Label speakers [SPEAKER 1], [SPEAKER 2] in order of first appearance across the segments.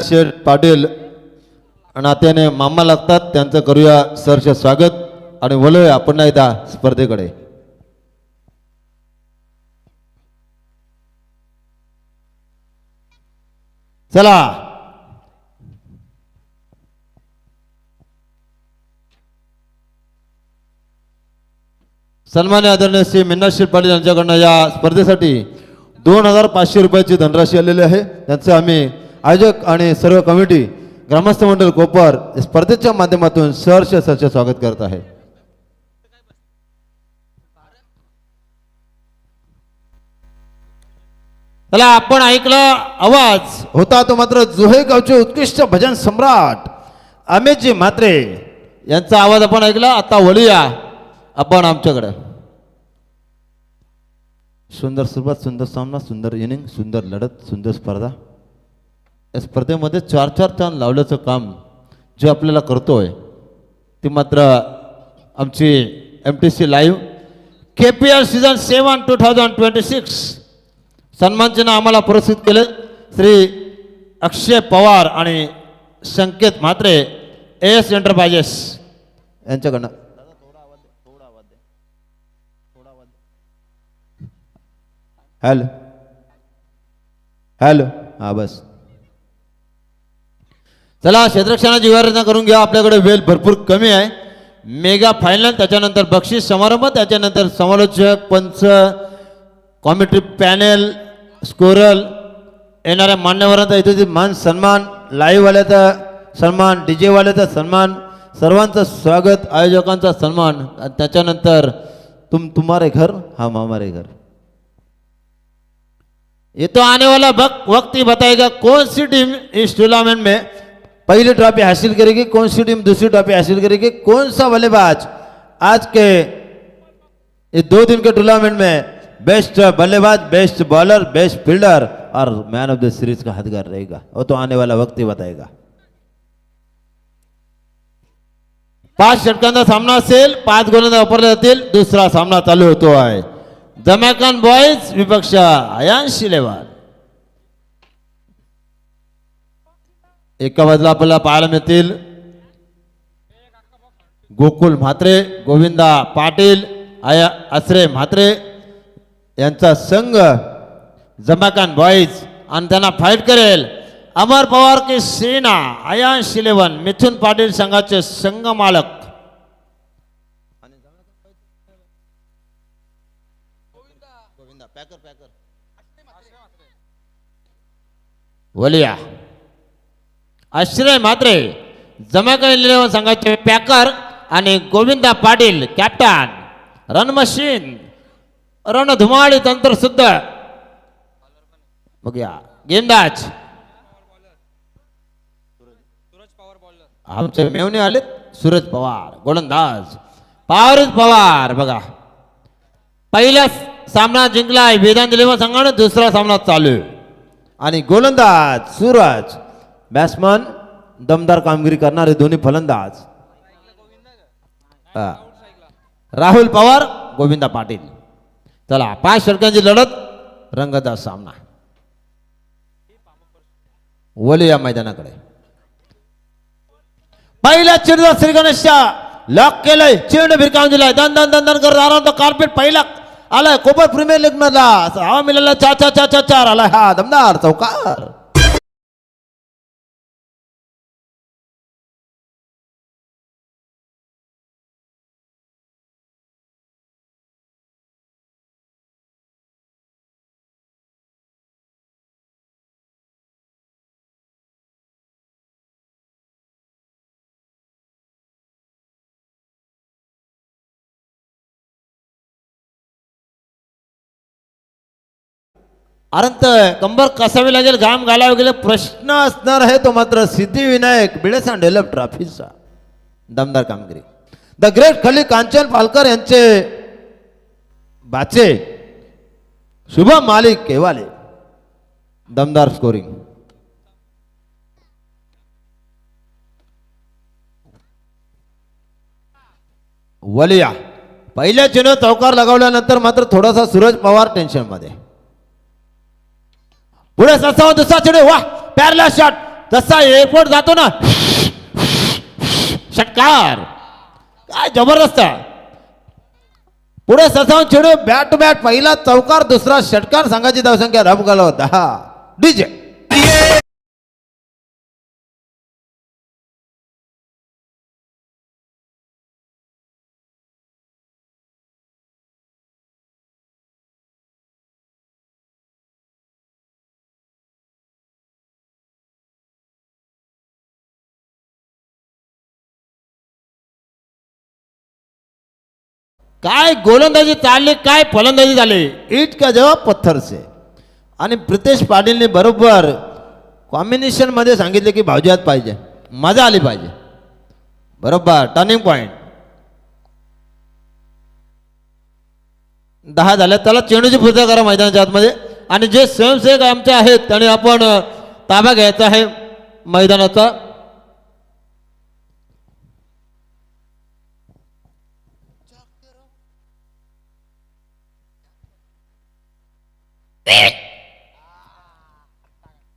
[SPEAKER 1] शेठ पाटील नात्याने मामा लागतात, त्यांचं करूया सरचे स्वागत आणि बोलूया पुन्हा एकदा स्पर्धेकडे. चला सन्मान्य आदरणीय श्री मिन्ना शेठ पाटील यांच्याकडनं या स्पर्धेसाठी 2500 रुपयाची धनराशी आलेली आहे. त्यांचे आम्ही आयोजक आणि सर्व कमिटी ग्रामस्थ मंडळ कोपर स्पर्धेच्या माध्यमातून सरचे स्वागत करत आहे. चला आपण ऐकला आवाज होता तो मात्र जुहे गावचे उत्कृष्ट भजन सम्राट अमितजी म्हात्रे यांचा आवाज आपण ऐकला. आता वळूया आपण आमच्याकडे. सुंदर सुरुवात, सुंदर सामना, सुंदर इनिंग, सुंदर लढत, सुंदर स्पर्धा. या स्पर्धेमध्ये 4-4 चांद लावल्याचं काम जे आपल्याला करतोय ते मात्र आमची MTC लाईव्ह KPL सीझन 7 2026 सन्मानचिन्ह आम्हाला पुरस्कृत केले श्री अक्षय पवार आणि संकेत म्हात्रे AS एंटरप्राइजेस यांच्याकडनं. हॅलो हॅलो हा बस. चला क्षेत्ररक्षणाची व्यवस्था करून घ्या. आपल्याकडे वेळ भरपूर कमी आहे. मेगा फायनल, त्याच्यानंतर बक्षीस समारंभ, त्याच्यानंतर समालोचक, पंच, कॉमेंट्री पॅनेल, स्कोरल, येणाऱ्या मान्यवरांचा इथे मान सन्मान, लाईव्हवाल्याचा सन्मान, DJ वाल्याचा सन्मान, सर्वांचं स्वागत, आयोजकांचा सन्मान. त्याच्यानंतर तुम्हारे घर हम हमारे घर. ये तो आने वाला वक्त ही बताएगा कौन सी टीम इस टूर्नामेंट में पहली ट्रॉफी हासिल करेगी, कौन सी टीम दूसरी ट्रॉफी हासिल करेगी, कौन सा बल्लेबाज आज के इस 2 दिन के टूर्नामेंट में बेस्ट बल्लेबाज, बेस्ट बॉलर, बेस्ट फील्डर और मैन ऑफ द सीरीज का हकदार रहेगा, वो तो आने वाला वक्त ही बताएगा. 5 षटकांचा सामना असेल, 5 गोलंदाज वापरले जातील. दुसरा सामना चालू होतो आहे. जमैकन बॉयज विपक्ष आयांश इलेव्हन. एका बाजूला आपल्याला पाहायला मिळतील गोकुल म्हात्रे, गोविंदा पाटील, आश्रय म्हात्रे यांचा संघ जमैकन बॉयज आणि त्यांना फाईट करेल अमर पवार की सेना आयांश इलेव्हन, मिथुन पाटील संघाचे संघ मालक. वलिया आश्रय म्हात्रे जमैकन इलेव्हन संघाचे पॅकर आणि Govinda Patil captain. Run machine, रणधुमाळी तंत्र सुद्ध. बघूया गेंदाज आमचे मेवणे आले सूरज पवार, गोलंदाज पारस पवार. बघा पहिला सामना जिंकलाय वेदांत इलेव्हन संघाने, दुसरा सामना चालू आणि गोलंदाज सूरज, बॅट्समन दमदार कामगिरी करणारे दोन्ही फलंदाज राहुल पवार, गोविंदा पाटील. चला 5 षटकांची लढत, रंगतदार सामना. वली या मैदानाकडे. पहिल्या चेंडूला श्री गणेशच्या लॉक केलंय, चेंडू भिरकावून दिलाय, दन दन दन दन करत आला तो कार्पेट. पहिला आलाय कोपर प्रीमियर लीग मधला हवा मिळाला 4-4-4-4 आलाय हा दमदार चौकार. अनंत कंबर कसावी लागेल, घाम घालावे गेले, प्रश्न असणार आहे तो मात्र सिद्धिविनायक बिळेसांड डेव्हलप ट्रॉफीचा. दमदार कामगिरी. द ग्रेट खली कांचन पालकर यांचे बाचे शुभम मालिक केवाले, दमदार स्कोरिंग. वलिया पहिल्या चेंडू चौकार लगावल्यानंतर मात्र थोडासा सूरज पवार टेन्शन मध्ये. पुढे दुसरा चेंडू, वाह पॅरला शॉट, जसा एअरपोर्ट जातो ना, षटकार काय जबरदस्त. पुढे ससावून चेंडू बॅट टू बॅट, पहिला चौकार, दुसरा षटकार. संघाची धावसंख्या रब घालव 10. डीजे काय गोलंदाजी चालली, काय फलंदाजी झाली. ईट का जवाब पत्थर से. आणि प्रितेश पाटीलने बरोबर कॉम्बिनेशन मध्ये सांगितले की भावजात पाहिजे, मजा आली पाहिजे. बरोबर टर्निंग पॉइंट. 10 झाल्या. त्याला चेंडूची पूजा करा मैदानाच्या आतमध्ये. आणि जे स्वयंसेवक आमचे आहेत त्याने आपण ताबा घ्यायचा आहे मैदानाचा.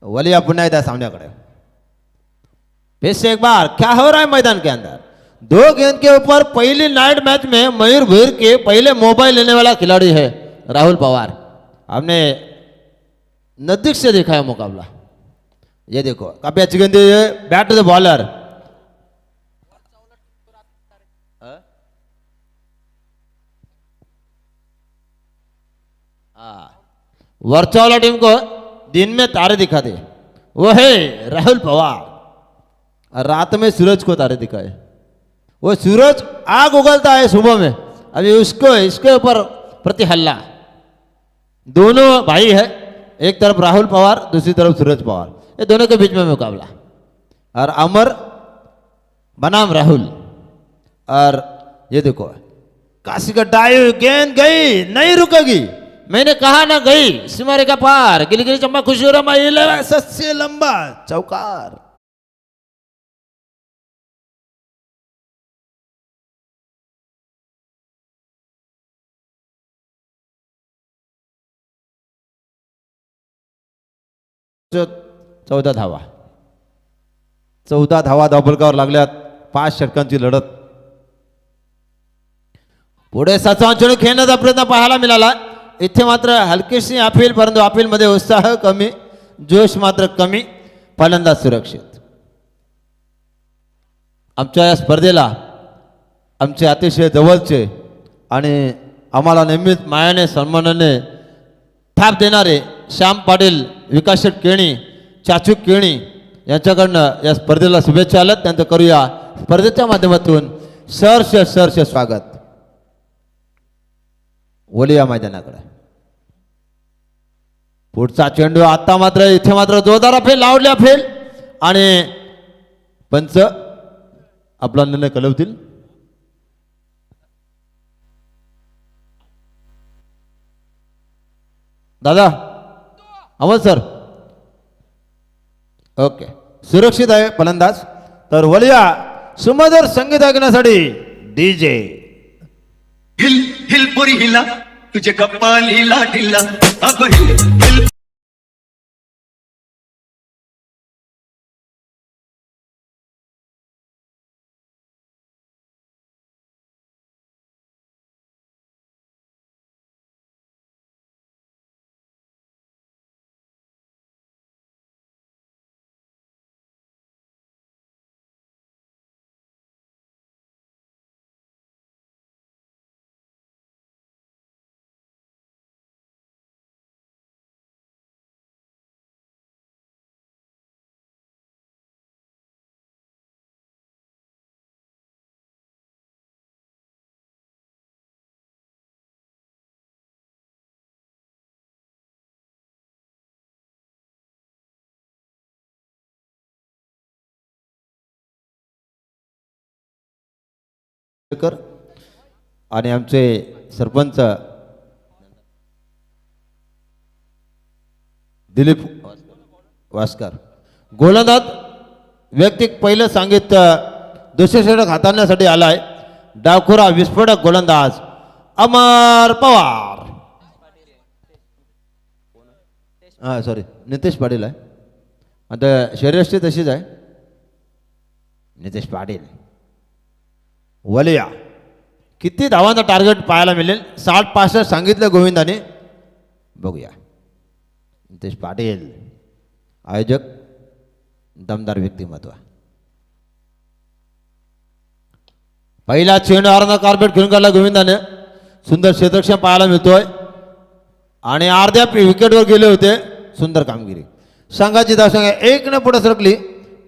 [SPEAKER 1] वलिया पुन्हा एकदा सामन्याकडे. फिर से एक बार क्या हो रहा है मैदान के अंदर. 2 गेंद के ऊपर पहली नाइट मैच में मयूर भीर के पहले मोबाइल लेने वाला खिलाड़ी है राहुल पवार. हमने नजदीक से देखा है मुकाबला. ये देखो काफी अच्छी गेंद, बैट टू द बॉलर. वर्चा वाला टीम को दिन में तारे दिखाते, वो है राहुल पवार. और रात में सूरज को तारे दिखाए. वो सूरज आग उगलता है सुबह में, अभी उसको इसके ऊपर प्रति हल्ला. दोनों भाई है, एक तरफ राहुल पवार, दूसरी तरफ सूरज पवार. ये दोनों के बीच में मुकाबला. और अमर बनाम राहुल. और ये देखो काशी का डाइव, गेंद गई, नहीं रुकेगी. मैंने कहा ना गई, सीमा रेखा पार. गिलगिली चंबा खुशूरमा 11 सबसे लंबा चौकार. जो 14 धावा, 14 धावा धावफलकावर लागल्यात. 5 षटकांची लढत. पुढे 7 चेंडू खेळण्याचा प्रयत्न पाहायला मिळाला. इथे मात्र हलकीशी अपील, परंतु अपील मध्ये उत्साह कमी, जोश मात्र कमी. फलंदाज सुरक्षित. आमच्या या स्पर्धेला आमचे अतिशय जवळचे आणि आम्हाला नेहमीच मायाने सन्मानाने थाप देणारे श्याम पाटील, विकास शेठ केणी, चाचू केणी यांच्याकडनं या स्पर्धेला शुभेच्छा आल्यात. त्यांचं करूया स्पर्धेच्या माध्यमातून सहर्ष स्वागत. वलिया मैदानाकडे. पुढचा चेंडू आता मात्र इथे मात्र जोरदार फेल, लावल्या फेल. आणि पंच आपला निर्णय कळवतील. दादा अमोल सर. ओके, सुरक्षित आहे फलंदाज. तर वलिया सुमधुर संगीत ऐकण्यासाठी डीजे
[SPEAKER 2] हिल हिल पुरी हिला, तुझे कपालीला ढिला. अगं हिल हिल.
[SPEAKER 1] आणि आमचे सरपंच दिलीप वास्कर. गोलंदाज व्यक्तिक पहिलं सांगित दुसरे षटक हाताळण्यासाठी आलाय. डावखुरा विस्फोटक गोलंदाज अमर पवार. सॉरी नितेश पाटील आहे. आता शरीरयष्टी तशीच आहे. नितेश पाटील वलिया किती धावांचा टार्गेट पाहायला मिळेल. 60-65 सांगितलं गोविंदाने. बघूया. नितेश पाटील आयोजक दमदार व्यक्तिमत्व. पहिला चेंडू अर्धा कार्पेट घेऊन काढला गोविंदाने. सुंदर क्षेत्ररक्षण पाहायला मिळतोय आणि अर्ध्या विकेटवर गेले होते. सुंदर कामगिरी. संघाची धावसंख्या 1 पुढे सरकली.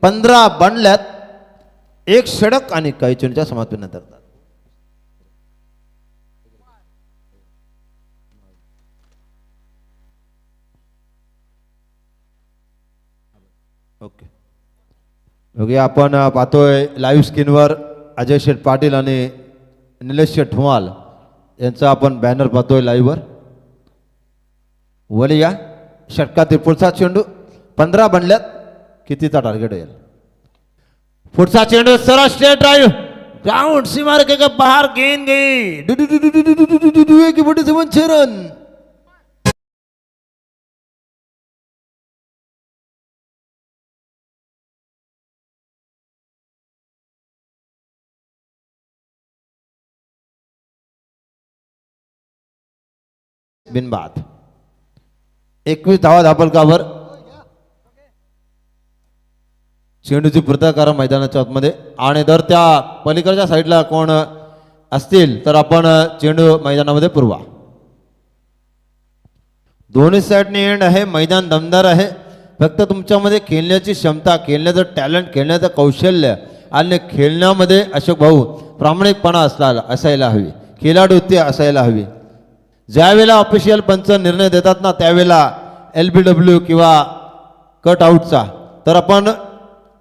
[SPEAKER 1] 15 बनल्यात. 1 षटक आणि काही चेंडूच्या समाप्तीनंतर. ओके ओके आपण पाहतोय लाईव्ह स्क्रीनवर अजय शेठ पाटील आणि निलेश शेठ ठुमाल यांचा आपण बॅनर पाहतोय लाईव्हवर. वलिया षटकातील पुढचा चेंडू. 15 बनल्यात. कितीचा टार्गेट येईल. पुढचा चेंडू सरळ स्ट्रेट ड्राइव ग्राउंड सीमारेखे के बाहर गेंद गई. एक मोठी 7 रन. बिनबाद. 21 धावा धापलकावर. चेंडूची प्रत्यकार मैदानाच्या आतमध्ये आणि जर त्या पलीकडच्या साईडला कोण असतील तर आपण चेंडू मैदानामध्ये पुरवा. दोन्ही साईडने एंड आहे. मैदान दमदार आहे. फक्त तुमच्यामध्ये खेळण्याची क्षमता, खेळण्याचं टॅलेंट, खेळण्याचं कौशल्य आणि खेळण्यामध्ये अशोक भाऊ प्रामाणिकपणा असायला हवी. खेळाडूती असायला हवी. ज्यावेळेला ऑफिशियल पंच निर्णय देतात ना त्यावेळेला LBW किंवा कट आऊटचा तर आपण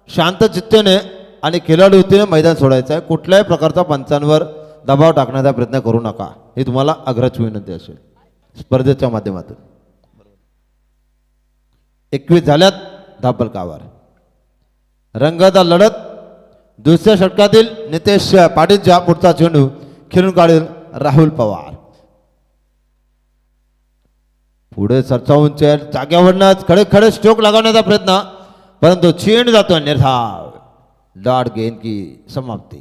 [SPEAKER 1] शांत चित्तेने आणि खेळाडूतीने मैदान सोडायचं आहे. कुठल्याही प्रकारचा पंचांवर दबाव टाकण्याचा प्रयत्न करू नका. ही तुम्हाला आग्रहाची विनंती असेल स्पर्धेच्या माध्यमातून. 21 झाल्यात धापलकावर. रंगतदार लढत. दुसऱ्या षटकातील नितेश पाटीलच्या पुढचा चेंडू खेळून काढेल राहुल पवार. पुढे सरसावून जाग्यावरनच खडे खडे स्ट्रोक लगावण्याचा प्रयत्न परंतु चेंडू जातो निर्धाव. डॉट गेंद की समाप्ती.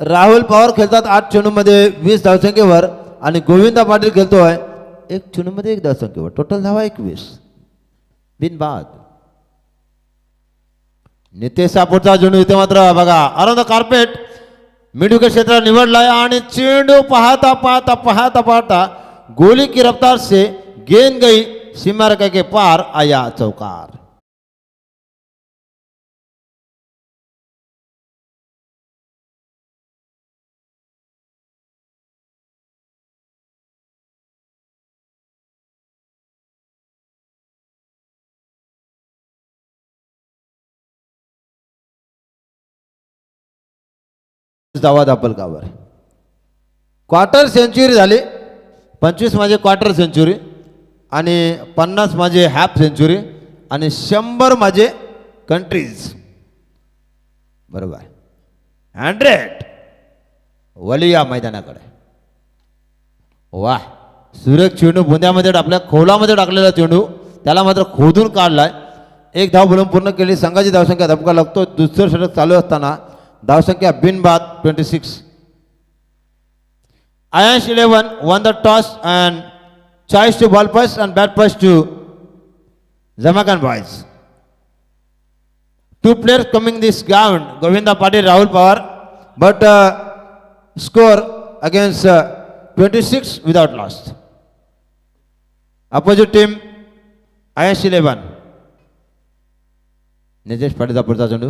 [SPEAKER 1] राहुल पवार खेळतात 8 चेंडूमध्ये 20 धावसंख्येवर आणि गोविंदा पाटील खेळतोय 1 चेंडूमध्ये 1 धावसंख्येवर. टोटल धावा 21. बिनबाद. नितेश सापुरचा चेंडू इथे मात्र बघा अराउंड द कार्पेट मिडविकेट क्षेत्र निवडलाय आणि चेंडू पाहता पाहता पाहता पाहता गोली की रफ्तार से गेंद गई सीमारेखा के पार. आया चौकार. धावा धापलकावर. क्वार्टर सेंचुरी झाली. 25 माझे क्वार्टर सेंचुरी आणि 50 माझे हाफ सेंचुरी आणि 100 माझे कंट्रीज. बरोबर. 100 वलिया मैदानाकडे. वाह. सुरेख चेंडू बुंद्यामध्ये आपल्या खोलामध्ये टाकलेला चेंडू त्याला मात्र खोदून काढलाय. 1 धाव बोलून पूर्ण केली. संघाची धावसंख्या धपका लागतो. दुसरं षटक चालू असताना धावसंख्या बिनबाद 26. Ayash 11 won the toss and choice to ball first and bat first to Jamaican boys. 2 players coming this ground, Govinda Patil, Rahul Pawar, but score against 26 without loss. Opposite team Ayash 11. Nitesh पाटीलचा पुढचा चेंडू.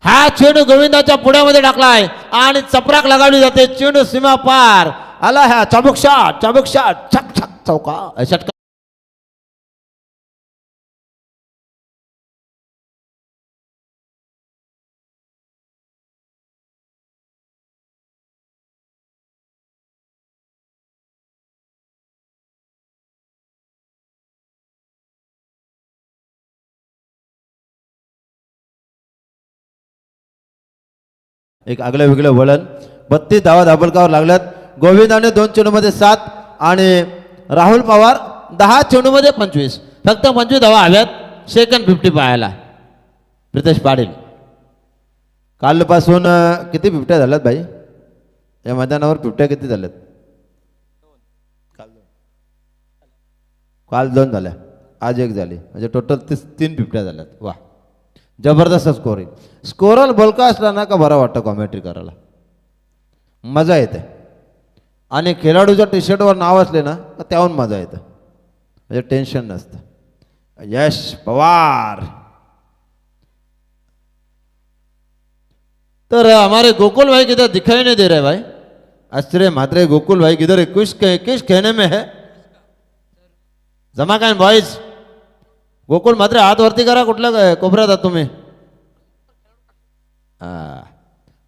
[SPEAKER 1] हा चेंडू गोविंदाच्या पुढ्यामध्ये टाकलाय आणि चपराक लगावली जाते. चेंडू सीमा पार आला. हा चाबुक शॉट छक छक चौका षटका. एक आगळे वेगळे वळण. 32 धावा धापलकावर लागल्यात. गोविंदाने 2 चेंडूमध्ये 7 आणि राहुल पवार 10 चेंडूमध्ये 25. फक्त 25 धावा हव्यात सेकंड 50 पाहायला. प्रितेश पाटील कालपासून किती बिबट्या झाल्यात भाई या मैदानावर? बिबट्या किती झाल्यात? काल 2 झाल्या, आज 1 झाली, म्हणजे टोटल 3 बिबट्या झाल्यात. वा, जबरदस्त स्कोरिंग. स्कोरल बोलका असला ना का बरं वाटतं कॉमेंट्री करायला, मजा येते. आणि खेळाडूच्या टी शर्टवर नाव असले ना तर त्याहून मजा येतं, म्हणजे टेन्शन नसतं. यश पवार. तर हमारे गोकुल भाई किधर दिखाई नहीं दे रहे भाई. आश्चर्य मात्र गोकुल भाई किधर 21 कहने में है. जमा काय बॉयज. गोकुल मात्र हात वरती करा. कुठल्या कोपऱ्यात आहात तुम्ही?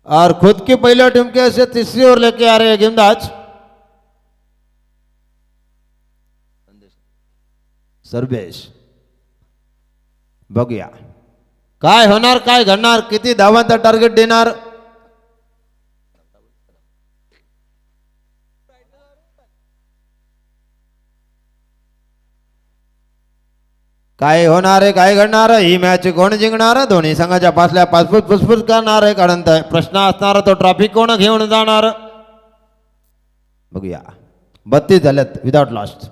[SPEAKER 1] और खुद की पहले टीम के से तीसरी ओर लेके आ रहे हैं गेंदबाज सर्वेश. बघूया काय होणार, काय घडणार, किती धावांचा टार्गेट देणार. काय होणार आहे, काय घडणार, ही मॅच कोण जिंकणार, दोन्ही संघाच्या पासल्या पासपूस फुसफुस करणार आहे. कारण प्रश्न असणार तो ट्रॉफिक कोण घेऊन जाणार. बघूया. 32 झाल्यात विदाउट लॉस्ट.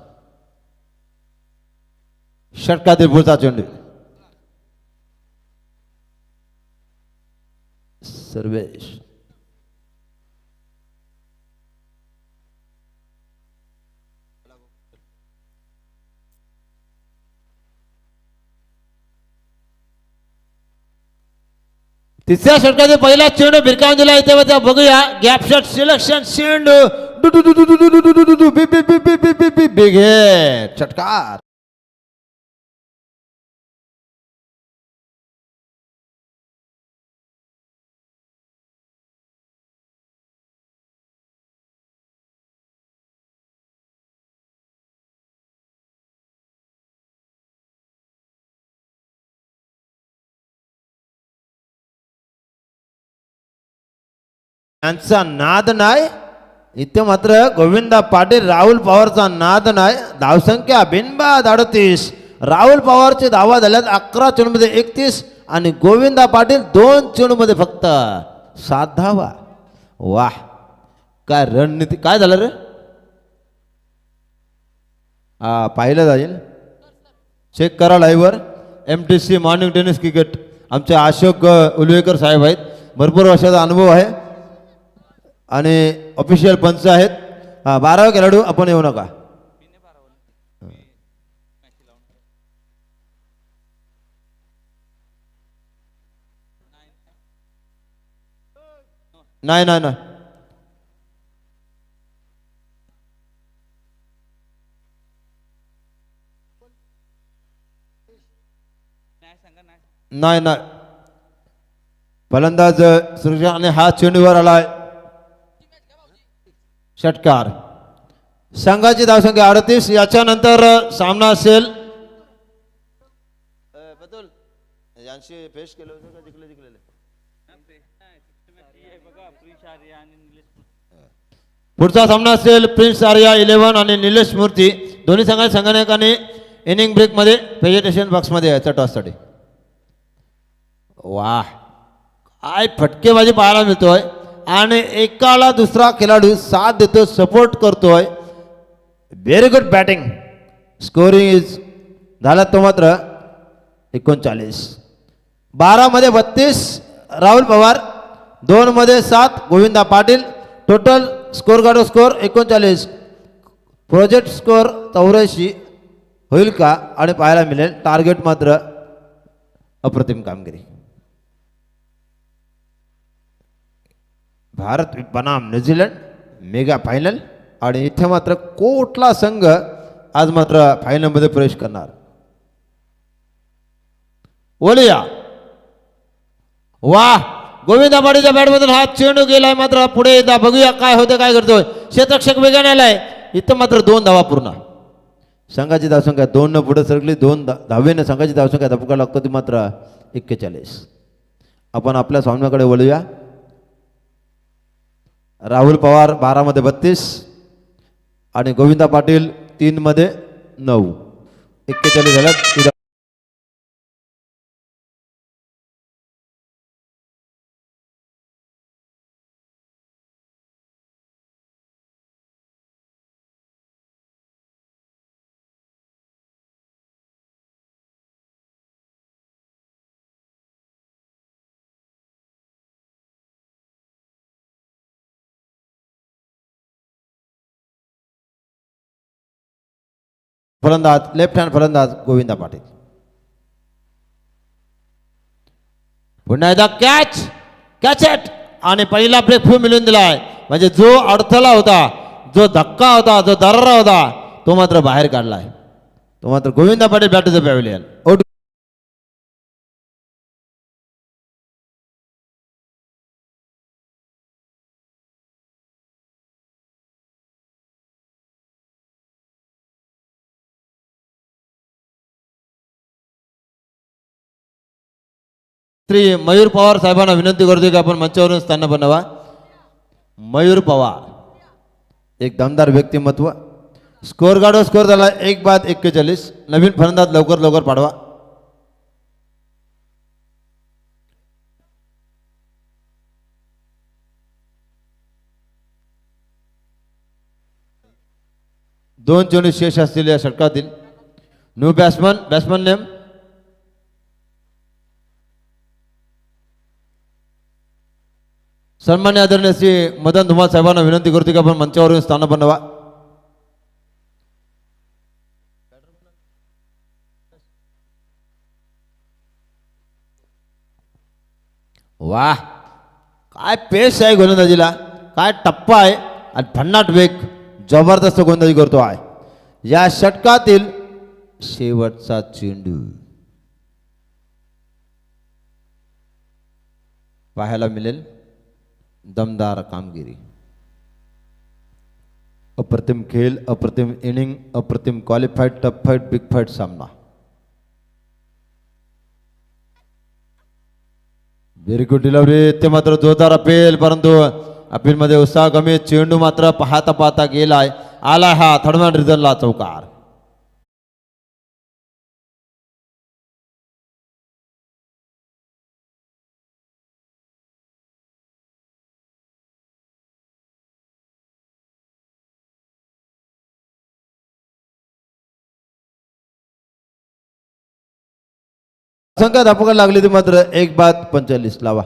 [SPEAKER 1] षटकातील पुढचा चेंडू सर्वेश. तिसऱ्या षटकातील पहिला चेंडू भिरकावून दिला इथे. बघूया गॅप शॉट सिलेक्शन. चेंडू बिग हिट. षटकार. यांचा नाद नाही इथे मात्र गोविंदा पाटील राहुल पवारचा नाद नाही. धावसंख्या बिनबाद 38. राहुल पवारचे धावा झाल्यात 11 चेंडूमध्ये 31 आणि गोविंदा पाटील 2 चेंडूमध्ये फक्त 7 धावा. वाह, काय रणनीती. काय झालं रे? पाहिलं जाईल, चेक करा लाईव्हवर. MTC मॉर्निंग टेनिस क्रिकेट आमचे अशोक उलवेकर साहेब आहेत. भरपूर वर्षाचा अनुभव आहे आणि ऑफिशियल पंच आहेत. 12 खेळाडू आपण येऊ नका. नाही नाही नाही नाही नाही. फलंदाज सुरक्षाने हा चेंडूवर आलाय. षटकार. संघाची धावसंख्या 38. याच्यानंतर सामना असेल. पुढचा सामना असेल प्रिन्स आर्या 11 आणि निलेश मूर्ती. दोन्ही संघाने इनिंग ब्रेक मध्ये व्हेजिटेशन बॉक्स मध्ये याच्या टॉससाठी. वाह, काय फटकेबाजी पाहायला मिळतोय आणि एकाला दुसरा खेळाडू साथ देतो, सपोर्ट करतोय. Very good batting. Scoring is झाला तो मात्र 39. 12 मध्ये 32 राहुल पवार, 2 मध्ये 7 गोविंदा पाटील. टोटल स्कोर गाडो स्कोर 39. प्रोजेक्ट स्कोर 84 होईल का आणि पाहायला मिळेल. टार्गेट मात्र अप्रतिम कामगिरी. भारत बनाम न्यूझीलंड मेगा फायनल आणि इथे मात्र कुठला संघ आज मात्र फायनलमध्ये प्रवेश करणार. बोलूया. वाह, गोविंदा पाटीलच्या बॅटमधून हा चेंडू गेलाय मात्र पुढे येता. बघूया काय होतं, काय करतोय. क्षेत्ररक्षक वेगाने आलाय. इथं मात्र 2 धावा पूर्ण. संघाची धावसंख्या 2 न पुढे सरकली. 2 धावेने संघाची धावसंख्या धपका लागतो ती मात्र 41. आपण आपल्या सामन्याकडे वळूया. राहुल पवार 12 मध्ये 32 आणि गोविंदा पाटील 3 मध्ये 9. 41 झाल्यात. फलंदाज लेफ्ट हँड फलंदाज गोविंदा पाटील. पुन्हा एकदा कॅच कॅच एट आणि पहिला ब्रेक फू मिळून दिलाय. म्हणजे जो अडथळा होता, जो धक्का होता, जो दरारा होता, तो मात्र बाहेर काढलाय. तो मात्र Govinda Patil bat to the pavilion. Out. Shri Mayur Pawar साहेबांना विनंती करतो की आपण मंचावरून स्थान बनावा. मयूर पवार एक दमदार व्यक्तिमत्व. स्कोर गाडो स्कोर झाला 1-41. नवीन फलंदाज लवकर लवकर पाडवा. दोन चेंडू शेष असलेल्या षटकातील न्यू बॅट्समन नेम सन्मान्य आदरणीय श्री मदन धुमाळ साहेबांना विनंती करतो की आपण मंचावरून स्थान बनवा. वाह, काय पेस आहे गोलंदाजीला, काय टप्पा आहे आणि भन्नाट वेग, जबरदस्त गोलंदाजी करतो आहे. या षटकातील शेवटचा चेंडू पाहायला मिळेल. दमदार कामगिरी, अप्रतिम खेळ, अप्रतिम इनिंग, अप्रतिम qualified, tough fight, big fight सामना. Very good delivery. ते मात्र जोरदार अपील, परंतु अपीलमध्ये उत्साह कमी. चेंडू मात्र पाहता पाहता गेलाय. आला हा थर्डमॅन रिझनला चौकार. संख्या धापकड लागली ती मात्र 1-45 लावा.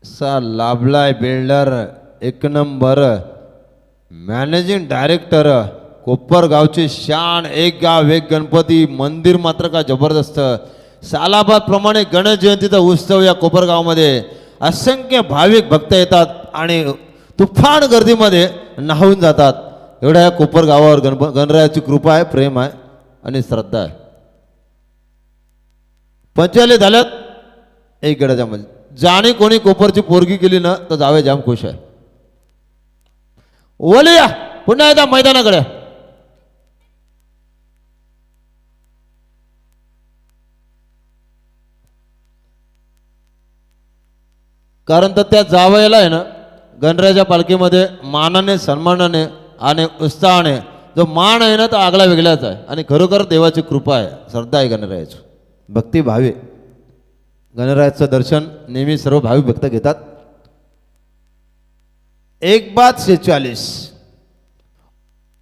[SPEAKER 1] सा लाभलाय बिल्डर एक नंबर. मॅनेजिंग डायरेक्टर कोपरगावची शान, एक गाव एक गणपती. मंदिर मात्र का जबरदस्त. सालाबाद प्रमाणे गणेश जयंतीचा उत्सव या कोपरगावमध्ये असंख्य भाविक भक्त येतात आणि तुफान गर्दीमध्ये न्हावून जातात. एवढ्या या कोपरगावावर गणरायाची कृपा आहे, प्रेम आहे आणि श्रद्धा आहे. 45 झाल्यात एक गडाच्या मध्ये. जाणे कोणी कोपरची पोरगी केली ना तर जावे जाम खुश आहे. ओलिया पुन्हा एकदा मैदानाकडे. कारण तर त्या जावयाला आहे ना गणरायाच्या पालखीमध्ये मानाने सन्मानाने आणि उत्साहाने जो मान आहे ना तो आगळा वेगळाच आहे आणि खरोखर देवाची कृपा आहे, श्रद्धा आहे गणरायाची, भक्तिभावी. गणरायाचं दर्शन नेहमी सर्व भाविक भक्त घेतात. 1:46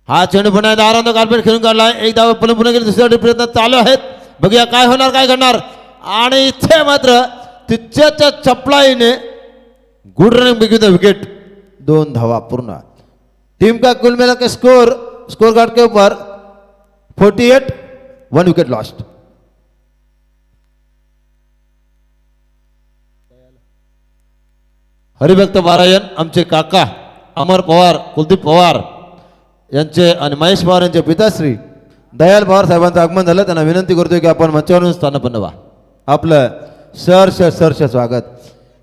[SPEAKER 1] हा चेंडू पुन्हा दारांत कार्पेट खेळून काढला. एक धाव पुन्हा गेले, दुसऱ्या प्रयत्न चालू आहेत. बघूया काय होणार काय घडणार. आणि इथे मात्र तिच्याच्या चपलाईने good running big the wicket. 2 धावा पूर्ण. टीम का कुल मिला के स्कोर कार्ड के ऊपर 48, 1 विकेट लॉस्ट. हरिभक्त पारायण आमचे काका अमर पवार, कुलदीप पवार यांचे आणि महेश पवार यांचे पिताश्री दयाल पवार साहेबांचं आगमन झालं. त्यांना विनंती करतोय की आपण मंचावरून स्थानापन्न व्हा. आपलं सहर्ष स्वागत.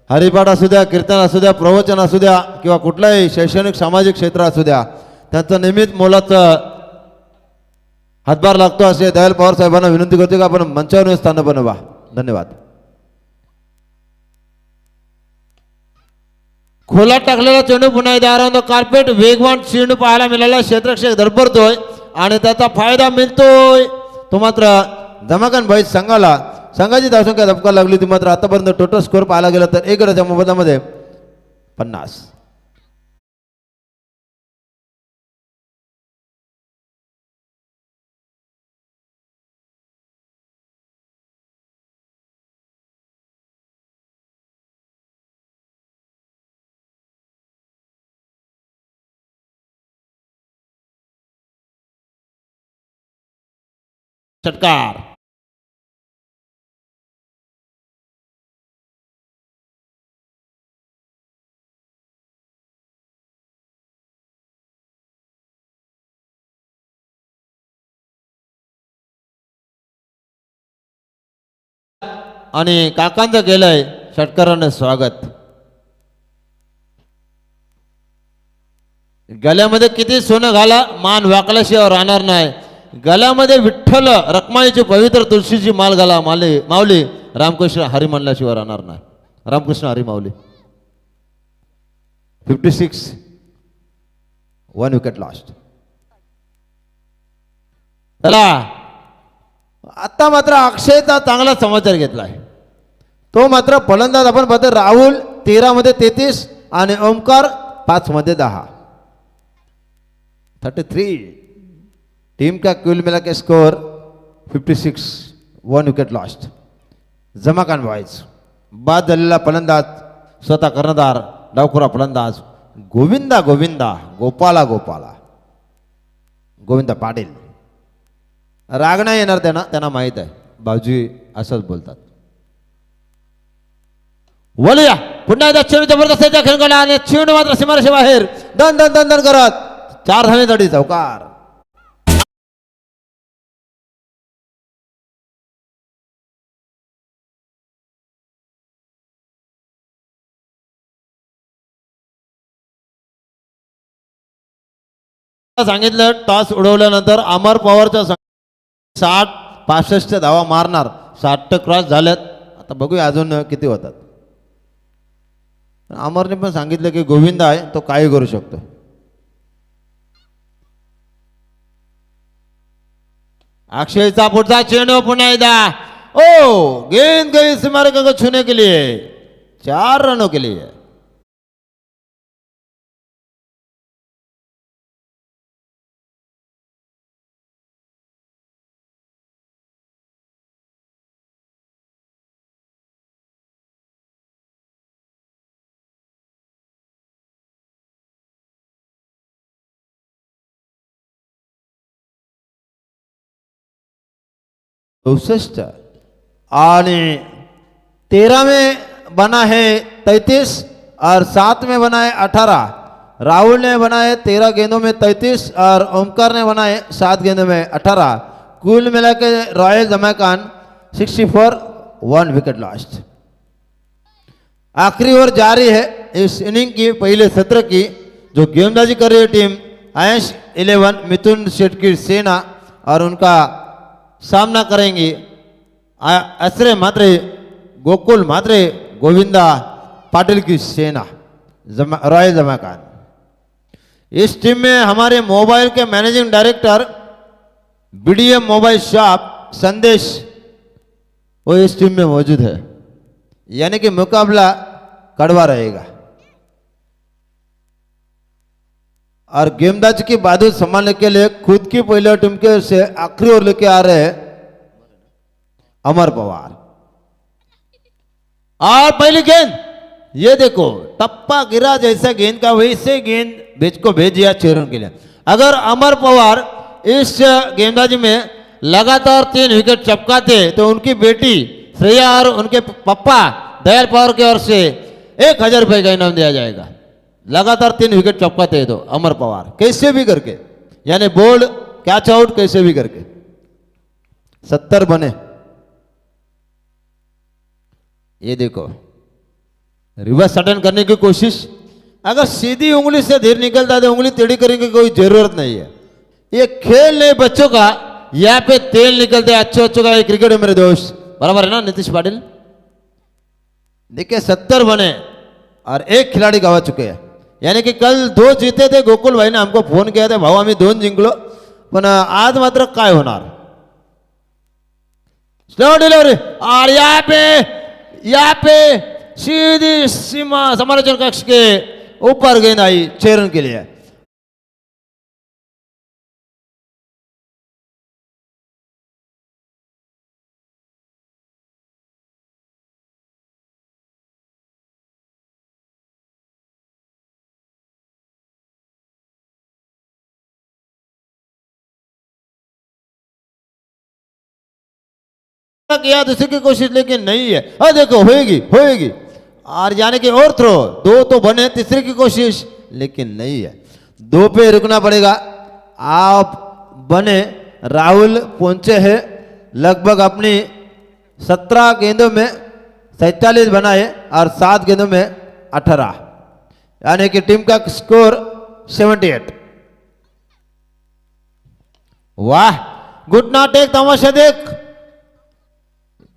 [SPEAKER 1] हरिपाठ असू द्या, कीर्तन असू द्या, प्रवचन असू द्या किंवा कुठलाही शैक्षणिक सामाजिक क्षेत्र असू द्या, त्यांचं नेहमीच मोलाचं हातभार लागतो. असे दयाल पवार साहेबांना विनंती करतो की आपण मंचावरून स्थानापन्न व्हा. धन्यवाद. खोलात टाकलेला चेंडू पुन्हा एकदा अराउंड द कार्पेट. वेगवान चेंडू पाहायला मिळाला. क्षेत्ररक्षक धडपडतोय आणि त्याचा फायदा मिळतोय. तो मात्र धमाकान भाई संघाची धावसंख्या धपका लागली ती मात्र आतापर्यंत टोटल स्कोअर पाहायला गेला तर 1 गटाच्या मोबदल्यामध्ये 50. षटकार. आणि काकांचं केलंय षटकाराने स्वागत. गळ्यामध्ये किती सोनं घाला, मान वाकल्याशिवाय राहणार नाही. गळ्यामध्ये विठ्ठल रखमाईची पवित्र तुळशीची माल घाला, माऊली रामकृष्ण हरी म्हणल्याशिवाय राहणार नाही. रामकृष्ण हरी माऊली. 56, 1 विकेट लॉस्ट. चला आता मात्र अक्षयचा चांगला समाचार घेतलाय. तो मात्र फलंदाज आपण पाहतो. राहुल 13 मध्ये 33 आणि ओमकार 5 मध्ये 10. 33. टीम का कुल मिला के स्कोर 56, 1 विकेट लॉस्ट. जमाकान बॉयज. बाद झालेला फलंदाज स्वतः कर्णधार डावखुरा फलंदाज गोविंदा गोपाला गोविंदा पाटील. राग नाही येणार त्यांना माहीत आहे. भाऊजी असंच बोलतात. वळूया पुन्हा एकदा चेंडू जबरदस्त खेळून काढला आणि चेंडू मात्र सीमारेषे बाहेर. दन दन दन दन करत 4 धावेसाठी चौकार. सांगितलं टॉस उडवल्यानंतर अमर पवारच्या 60-65 धावा मारणार. 60 क्रॉस झाल्यात. आता बघूया अजून किती होतात. अमरने पण सांगितलं की गोविंद आहे तो काही करू शकतो. अक्षयचा पुढचा चेंडू पुन्हा एकदा. ओ गेंद गई सीमारेखा को छूने के लिए 4 रनों के लिए. आणि 13 में बना है 33 और 7 में बना है 18. राहुल ने बनाए 13 गेंदों में 33 और ओमकार ने बनाए 7 गेंदों में 18. कुल मिला के रॉयल जमैकान 64, 1 विकेट लॉस्ट. आखिरी ओवर जारी है इस इनिंग की, पहले सत्र की. जो गेंदबाजी कर रही है टीम आयश 11 मिथुन शेट्टी सेना और उनका सामना करेंगे असरे मात्रे, गोकुल मात्रे, गोविंदा पाटिल की सेना रॉय जमा खान। इस टीम में हमारे मोबाइल के managing director BDM mobile shop Sandesh वो इस टीम में मौजूद है, यानी कि मुकाबला कड़वा रहेगा। और गेंदबाज की बाजू संभालने के लिए खुद की पहले टीम के से आखिरी ओवर लेके आ रहे हैं अमर पवार। और पहली गेंद ये देखो, टप्पा गिरा जैसा गेंद का वैसे गेंद बीच को भेज दिया चेरन के लिए। अगर अमर पवार इस गेंदबाजी में लगातार 3 विकेट चपकाते तो उनकी बेटी श्रेया और उनके पप्पा दयाल पवार की ओर से 1000 रुपए का इनाम दिया जाएगा। लगातार 3 विकेट चपकाते हैं तो अमर पवार कैसे भी करके, यानी बोल्ड कैच आउट कैसे भी करके 70 बने। ये देखो रिवर्स अटेंड करने की कोशिश, अगर सीधी उंगली से धीरे निकलता तो उंगली टेढ़ी करने की कोई जरूरत नहीं है। ये खेल नहीं बच्चों का, यहाँ पे तेल निकलते अच्छे अच्छों का। ये क्रिकेट है मेरे दोस्त, बराबर है ना नीतीश पाटिल। देखिए 70 बने और एक खिलाड़ी गवा चुके हैं, यानी कि कल 2 जीते थे। गोकुल भाई ने हमको फोन किया था, भाऊ आम्ही 2 जिंकलो, पण आज मात्र काय होणार। स्लो डिलीवरी और यहाँ पे सीधी सीमा समालोचन कक्ष के ऊपर गेंद आई चेरन के लिए। किया दूसरे की कोशिश लेकिन नहीं है। हाँ देखो होएगी और जाने के और थ्रो 2 तो बने, तीसरे की कोशिश लेकिन नहीं है। 2 पे रुकना पड़ेगा। आप बने राहुल पहुंचे हैं लगभग अपनी 17 गेंदों में 47 बनाए और 7 गेंदों में 18, यानी कि टीम का स्कोर 78। वाह गुड नॉट, एक तमाशा देख,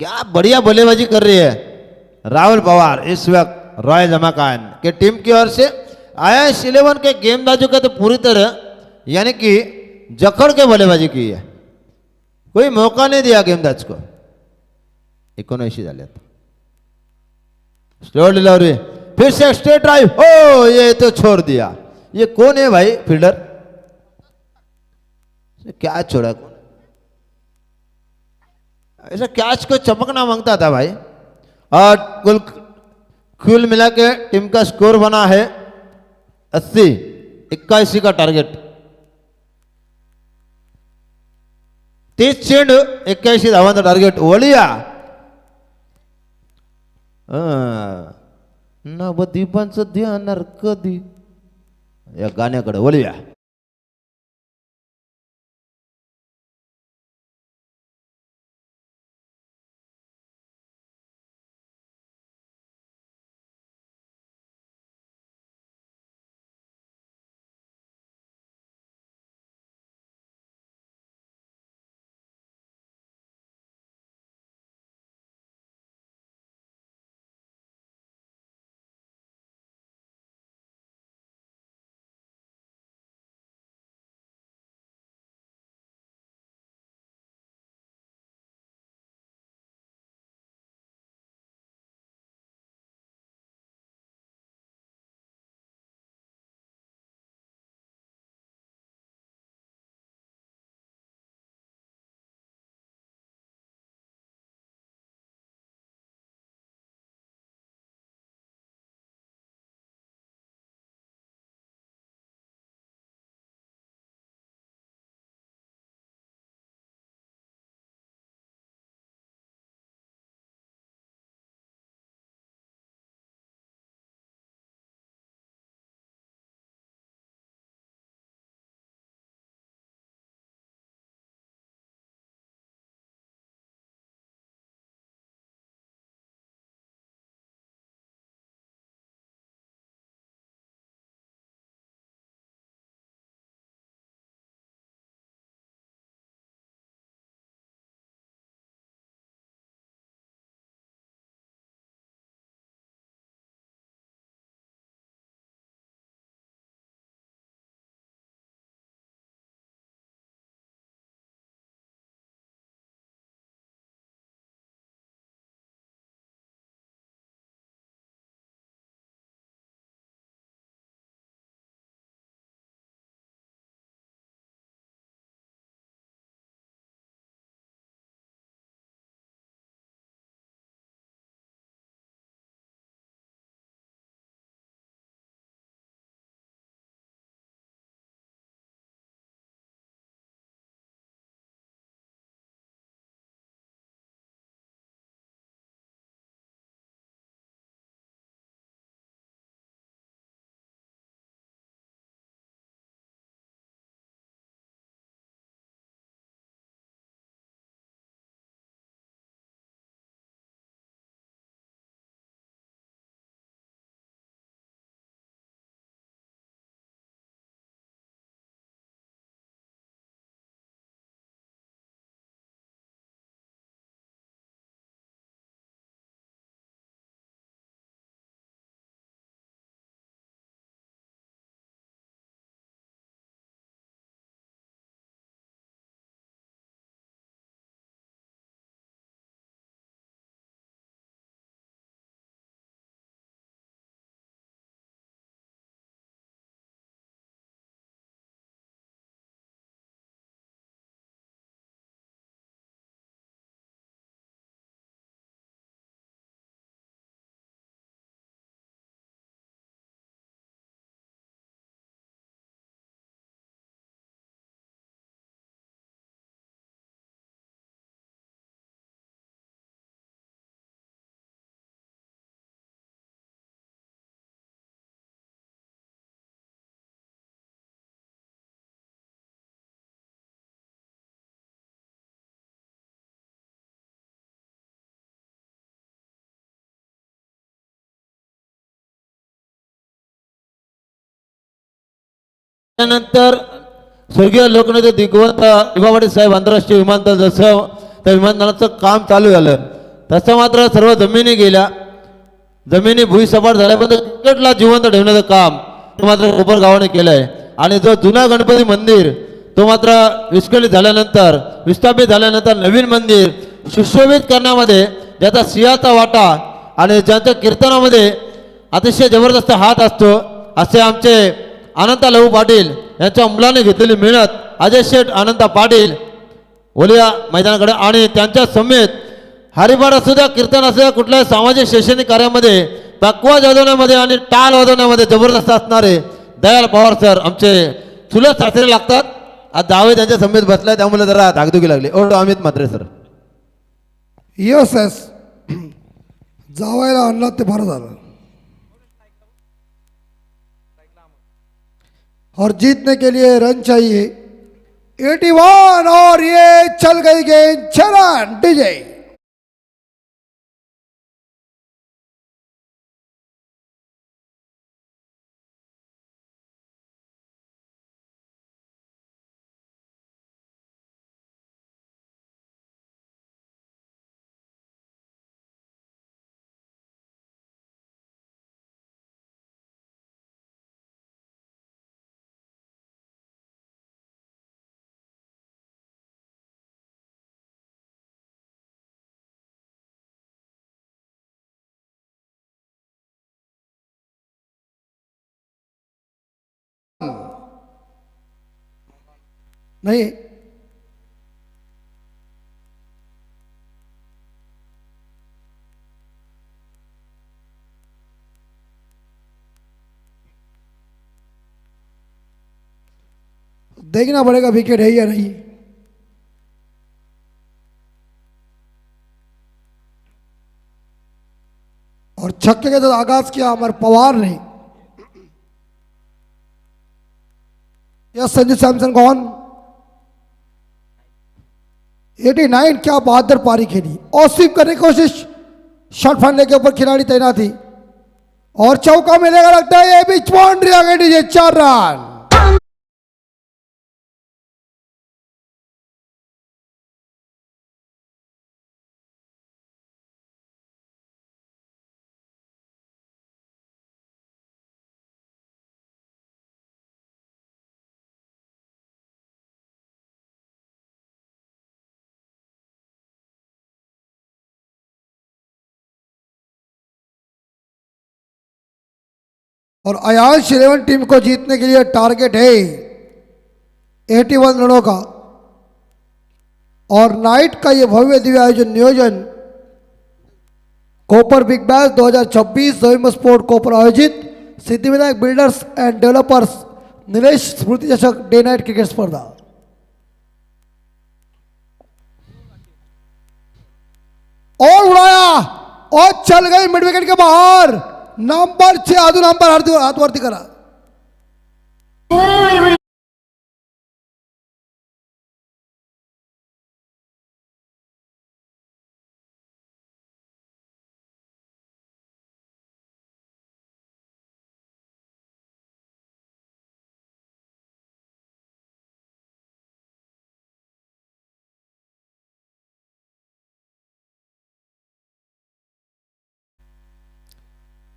[SPEAKER 1] क्या बढ़िया बल्लेबाजी कर रही है राहुल पवार। इस वक्त रॉय जमा खान के टीम की ओर से आईएएस 11 के गेंदबाजों का तो पूरी तरह यानी कि जकड़ के बल्लेबाजी की है, कोई मौका नहीं दिया गेंदबाज को। 79 झाले आता। स्लो डिलीवरी, फिर से स्ट्रेट ड्राइव, ओ ये तो छोड़ दिया। ये कौन है भाई फील्डर, क्या छोड़ा, ऐसा कैच को चमकना मांगता था भाई। और कुल मिला के टीम का स्कोर बना है 80, 81 का टारगेट। 30 चेंडू 81 धावांचा टार्गेट। वळिया नवदीपांचं ध्यान कधी या गाण्याकडे वळूया। त्यानंतर स्वर्गीय लोकनेते दिग्वंत विभावडे साहेब आंतरराष्ट्रीय विमानतळ जसं त्या विमानतळाचं काम चालू झालं तसं मात्र सर्व जमिनी गेल्या. जमिनी भुईसपाट झाल्यापर्यंत क्रिकेटला जिवंत ठेवण्याचं काम ते मात्र कोपर गावाने केलं आहे. आणि जो जुना गणपती मंदिर तो मात्र विस्कळीत झाल्यानंतर विस्थापित झाल्यानंतर नवीन मंदिर सुशोभित करण्यामध्ये ज्याचा सिंहाचा वाटा आणि ज्यांच्या कीर्तनामध्ये अतिशय जबरदस्त हात असतो असे आमचे अनंता लहू पाटील यांच्या मुलाने घेतलेली मेहनत अजय शेठ अनंता पाटील ओलिया मैदानाकडे आणि त्यांच्या समेत हरिपाठ असू द्या कीर्तन असू द्या कुठल्याही सामाजिक शैक्षणिक कार्यामध्ये पक्वाज वाजवण्यामध्ये आणि टाळ वाजवण्यामध्ये जबरदस्त असणारे दयाल पवार सर आमचे चुलत सासरे लागतात. आज दावे त्यांच्या समेत बसलाय त्यामुळे जरा धाकधुकी लागली. ओढ Amit Mhatre sir.
[SPEAKER 3] Yes yes जावायला आणला ते बरं झालं. और जीतने के लिए रन चाहिए 81 और ये चल गई गेंद चरण डीजे. नहीं देखना पड़ेगा विकेट है या नहीं. और छक्के के साथ आगाज किया अमर पवार ने. यस संजू सैमसन कौन 89 क्या बहादुर पारी खेली और स्वीप करने की कोशिश. शॉट फाड़ने के ऊपर खिलाड़ी तैनात थी और चौका मिलेगा लगता है. ये बीच बाउंड्री आ गई डीजे 4 रन. और अयाश 11 टीम को जीतने के लिए टारगेट है 81 रनों का. और नाइट का ये भव्य दिव्य आयोजन नियोजन कोपर बिग बैश 2026 नवंबर स्पोर्ट कोपर आयोजित Siddhivinayak builders and developers Nilesh Smriti चषक डे नाइट क्रिकेट स्पर्धा. और उड़ाया और चल गई मिड विकेट के बाहर. नंबर 6 आदू नंबर हाथ वरती करा.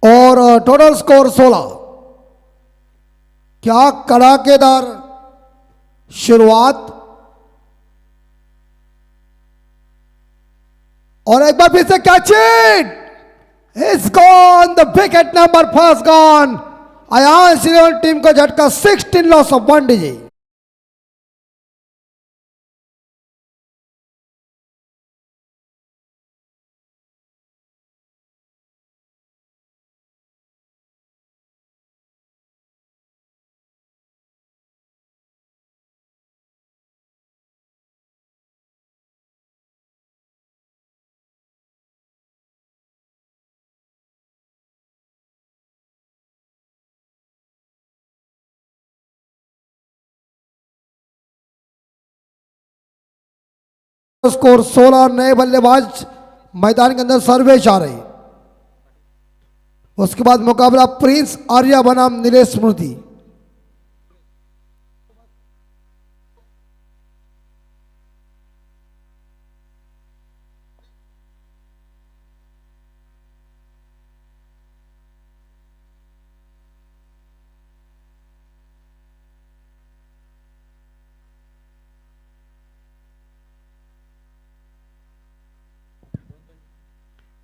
[SPEAKER 3] और टोटल स्कोर 16. क्या कड़ाकेदार शुरुआत. और एक बार फिर से catch it is gone. The wicket number first gone. Ayaan 11 team को झटका 16 लॉस ऑफ 1 डीजे. स्कोर 16. नए बल्लेबाज मैदान के अंदर सर्वेश आ रहे. उसके बाद मुकाबला प्रिंस आर्या बनाम नीलेश स्मृति.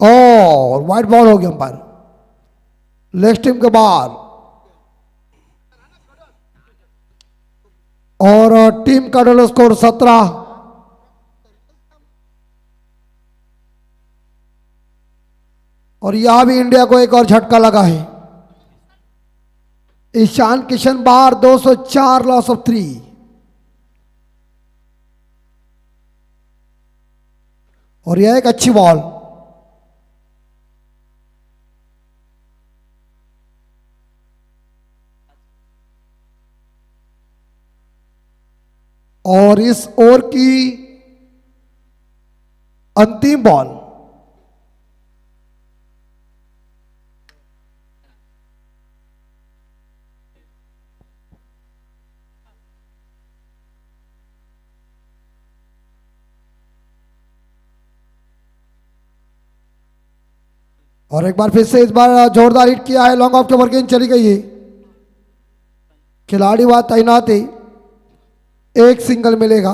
[SPEAKER 3] और वाइट बॉल हो गया अंपायर, लेग स्टिम के बाहर। और टीम का टोटल स्कोर 17। और यहां भी इंडिया को एक और झटका लगा है। ईशान किशन बाहर, 204 लॉस ऑफ 3। और यह एक अच्छी बॉल। और इस ओवर की अंतिम बॉल। और एक बार फिर से इस बार जोरदार हिट किया है, लॉन्ग ऑफ के ओवर गेंद चली गई है। खिलाड़ी वहां तैनात है, एक सिंगल मिलेगा।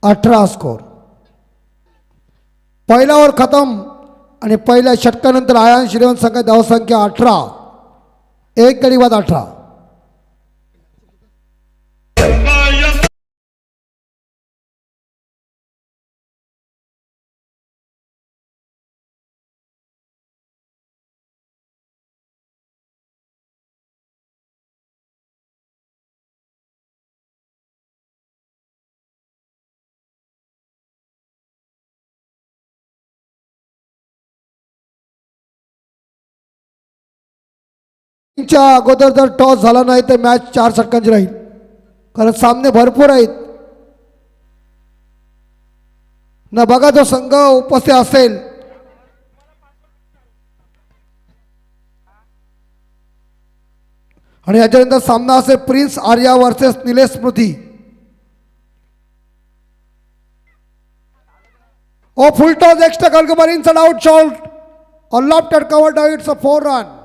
[SPEAKER 3] 18 स्कोर। पहिला ओव्हर खतम आणि पहिल्या षटकानंतर आयान श्रीवंत संघ धावसंख्या 18, एक गडी बाद 18। च्या अगोदर जर टॉस झाला नाही तर मॅच 4 षटकांची राहील, कारण सामने भरपूर आहेत ना। बघा जो संघ उपस्थित असेल आणि याच्यानंतर सामना असेल Prince Arya versus Nilesh Smriti. Oh full toss extra goalkeeper inside out shot और lofted cover down, it's a 4 रन।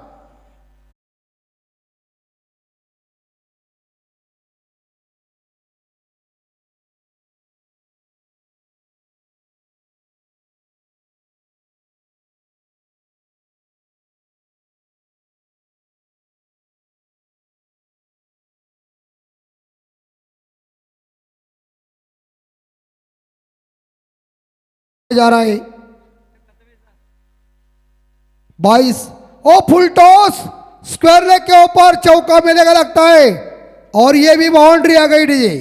[SPEAKER 3] जा रहा है 22। Oh full toss square leg के ऊपर चौका मिलेगा लगता है, और ये भी बाउंड्री आ गई डीजे।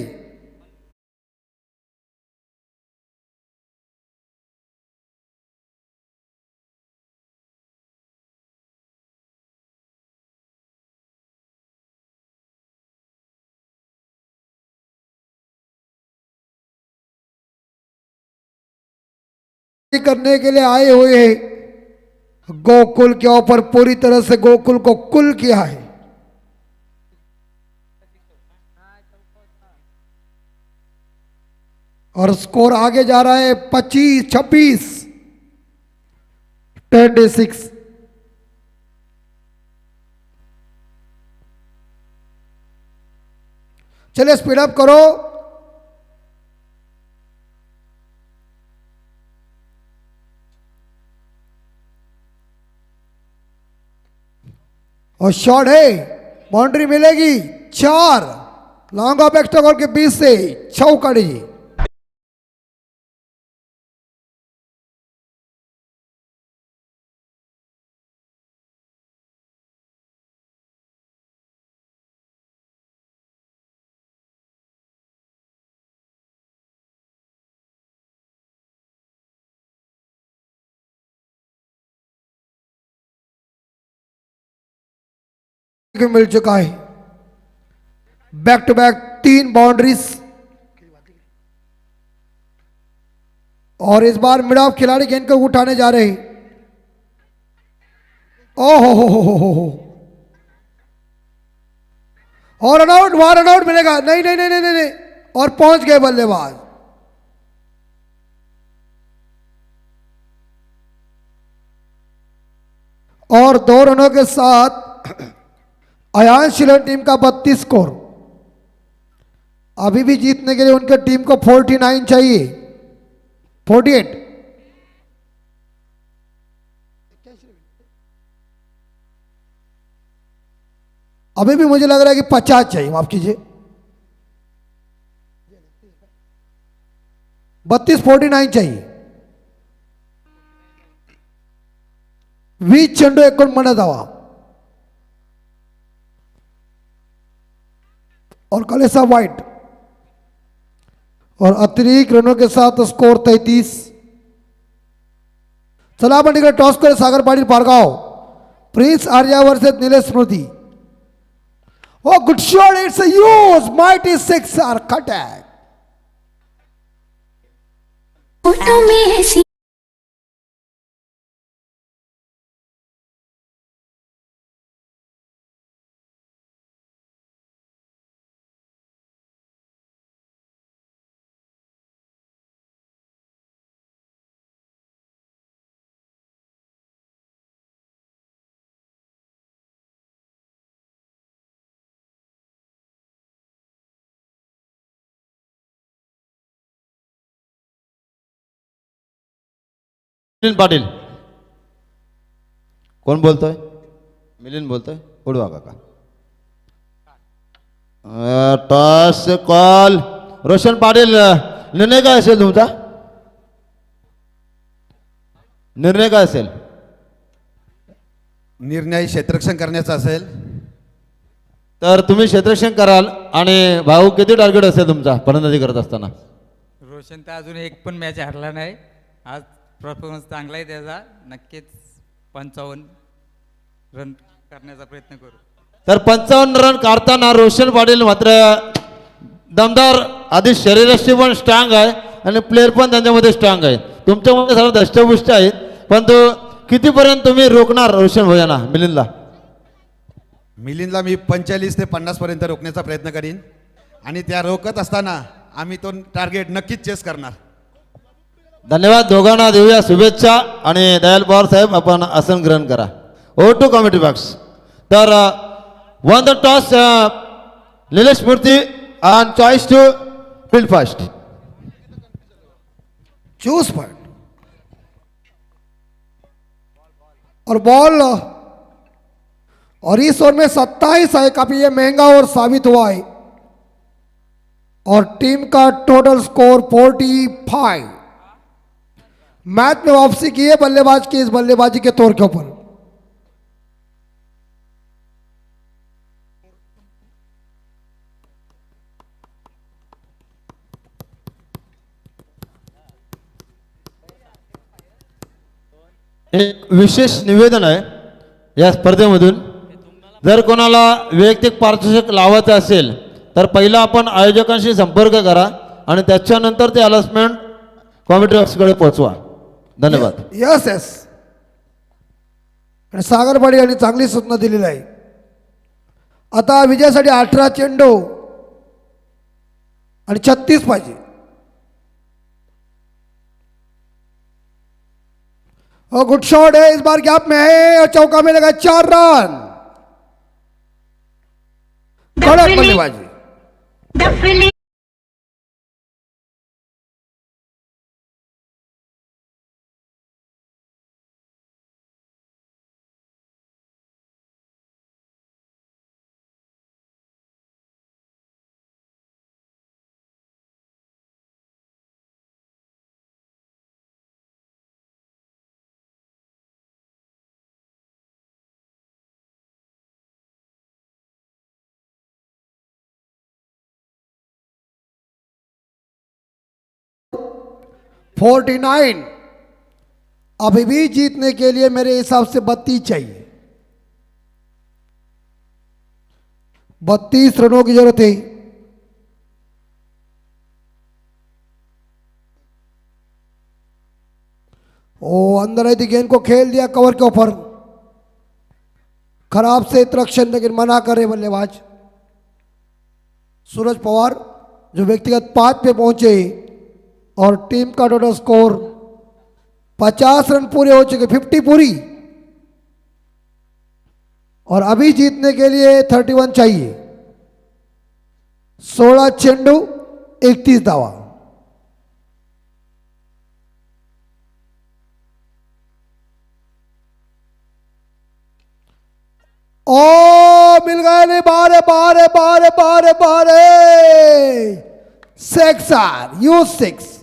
[SPEAKER 3] करने के लिए आए हुए हैं, गोकुल के ऊपर पूरी तरह से गोकुल को कुल किया है। और स्कोर आगे जा रहा है 25-26, 26। चलिए स्पीड अप करो। और शॉट है, बाउंड्री मिलेगी 4। लॉन्ग ऑफ एक्स्ट्रा गोल के बीच से चौका डीजे। मिल चुका है, बैक टू बैक 3 बाउंड्रीज। और इस बार मिड ऑफ खिलाड़ी गेंद को उठाने जा रहे हैं। ओहो हो। और रनआउट, वहां रनआउट मिलेगा। नहीं नहीं नहीं नहीं नहीं, और पहुंच गए बल्लेबाज। और 2 रनों के साथ अयान शिलन टीम का 32 स्कोर। अभी भी जीतने के लिए उनके टीम को 49 चाहिए, 48। अभी भी मुझे लग रहा है कि 50 चाहिए, माफ कीजिए। 32-49 चाहिए। 20 चेंडू 49 धावा और कलेसा वाइट और अतिरिक्त रनों के साथ स्कोर 33। चला आपण इकडे टॉस करे Sagar Patil Pargaon, Prince Arya versus Nilesh Smriti. Oh, good shot, it's a huge mighty sixer attack.
[SPEAKER 4] Photo में है सी
[SPEAKER 1] मिलिंद पाटील. कोण बोलतोय? मिलिंद बोलतोय. उडवा काका. Toss call. रोशन पाटील, निर्णय काय असेल तुमचा? निर्णय काय असेल?
[SPEAKER 5] निर्णय क्षेत्ररक्षण करण्याचा असेल.
[SPEAKER 1] तर तुम्ही क्षेत्ररक्षण कराल आणि भाऊ किती टार्गेट असेल तुमचा फलंदाजी करत असताना?
[SPEAKER 6] रोशन तर अजून एक पण मॅच हरला नाही. आज परफॉर्मन्स चांगला आहे त्याचा. नक्कीच 55 रन करण्याचा प्रयत्न करू.
[SPEAKER 1] तर 55 रन काढताना रोशन पाटील मात्र दमदार, आधी शरीराशी पण स्ट्रॉंग आहे आणि प्लेअर पण त्यांच्यामध्ये स्ट्रॉंग आहे. तुमच्यामध्ये सर्व दष्टपुष्ट आहेत, परंतु कितीपर्यंत तुम्ही रोखणार रोशन भैयाना, मिलिंदला?
[SPEAKER 5] मिलिंदला मी 45 ते 50 पर्यंत रोखण्याचा प्रयत्न करीन आणि त्या रोखत असताना आम्ही तो टार्गेट नक्कीच चेस करणार.
[SPEAKER 1] धन्यवाद. दोघांना देऊया शुभेच्छा आणि दयाल पवार साहेब आपण आसन ग्रहण करा. ओ टू कमिटी बॉक्स. तर won the toss Nilesh Murthy and choice to field first.
[SPEAKER 3] Choose point और बॉल और इस ओवर में 27 है. काफी ये महंगा और साबित हुआ है और टीम का टोटल स्कोर 45. मैच में वापसी की है बल्लेबाज की इस बल्लेबाजी के तौर के ऊपर.
[SPEAKER 1] एक विशेष निवेदन आहे या स्पर्धेमधून. जर कोणाला वैयक्तिक पारितोषिक लावायचं असेल तर पहिला आपण आयोजकांशी संपर्क करा आणि त्याच्यानंतर ते अलॉटमेंट कॉमिटी बॉक्सकडे पोहोचवा. धन्यवाद.
[SPEAKER 3] Yes yes. आणि सागर पाटील यांनी चांगली सूचना दिलेली आहे. आता विजयासाठी 18 चेंडू आणि 36 पाहिजे. और गुड शॉट है, इस बार गैप में है और चौका में लगा 4 रन. कड़क बल्लेबाजी.
[SPEAKER 4] The Philip
[SPEAKER 3] $49. अभी भी जीतने के लिए मेरे हिसाब से 32 चाहिए. 32 रनों की जरूरत है. ओ अंदर आई थी, गेंद को खेल दिया कवर के ऊपर. खराब से रक्षण लेकिन मना करे बल्लेबाज सूरज पवार, जो व्यक्तिगत 5 पे पहुंचे और टीम का टोटल स्कोर 50 रन पूरे हो चुके, 50 पूरी. और अभी जीतने के लिए 31 चाहिए. 16 चेंडू 31 धावा. और मिल गए नहीं, बारे बारे बारे बारे बारे, सिक्सर, यू सिक्स।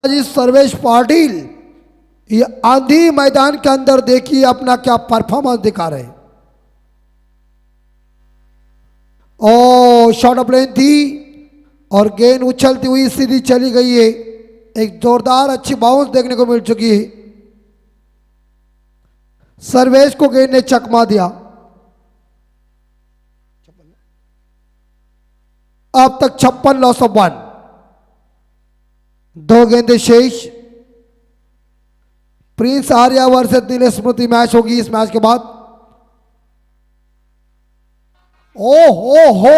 [SPEAKER 3] जी सर्वेश पाटिल ये आंधी मैदान के अंदर देखिए अपना क्या परफॉर्मेंस दिखा रहे हैं। ओ शॉट ऑफ लेन थी और गेंद उछलती हुई सीधी चली गई है। एक जोरदार अच्छी बाउंस देखने को मिल चुकी है। सर्वेश को गेंद ने चकमा दिया। अब तक 56 लॉस ऑफ 1, 2 गेंदें शेष। प्रिंस आर्या वर्सेस दिल स्मृति मैच होगी इस मैच के बाद। ओ हो